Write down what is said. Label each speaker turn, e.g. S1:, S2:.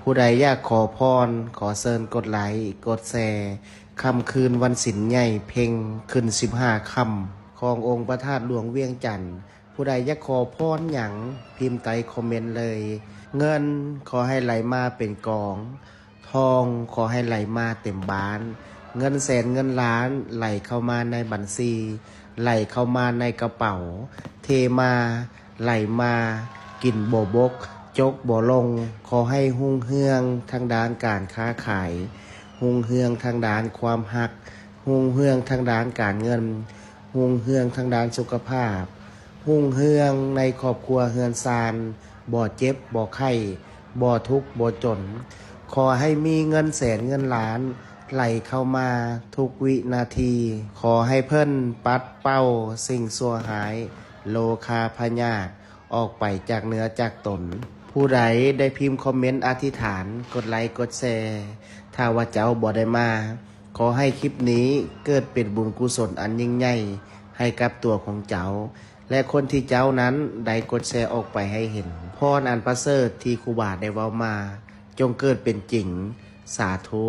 S1: ผู้ใดอยากขอพรขอเชิญกดไลค์กดแชร์ค่ำคืนวันศีลใหญ่เพ็งขึ้น15ค่ำขององค์พระธาตุหลวงเวียงจันทร์ผู้ใดอยากขอพรหยังพิมพ์ใต้คอมเมนต์เลย เงินขอให้ไหลมาเป็นกอง ทองขอให้ไหลมาเต็มบ้าน เงินแสนเงินล้านไหลเข้ามาในบัญชี ไหลเข้ามาในกระเป๋า เทมาไหลมากินโบบกจกบ่ลง ขอให้หุ่งเฮืองทางด้านการค้าขายหุ่งเฮืองทางด้านความหักหุ่งเฮืองทางด้านการเงินหุ่งเฮืองทางด้านสุขภาพหุ่งเฮืองในครอบครัวเฮือนซานบ่เจ็บบ่ไข้บ่ทุกข์บ่จน ขอให้มีเงินแสนเงินล้านไหลเข้ามาทุกวินาที ขอให้เพิ่นปัดเป้าสิ่งซัวหายโลคาพยาธิออกไปจากเนื้อจากตน ผู้ใดได้พิมพ์คอมเมนต์อธิษฐานกดไลค์กดแชร์ถ้าว่าเจ้าบ่ได้มา ขอให้คลิปนี้เกิดเป็นบุญกุศลอันยิ่งใหญ่ให้กับตัวของเจ้า และคนที่เจ้านั้นได้กดแชร์ออกไปให้เห็นพรอันประเสริฐที่ครูบาได้เว้ามา จงเกิดเป็นจริง สาธุ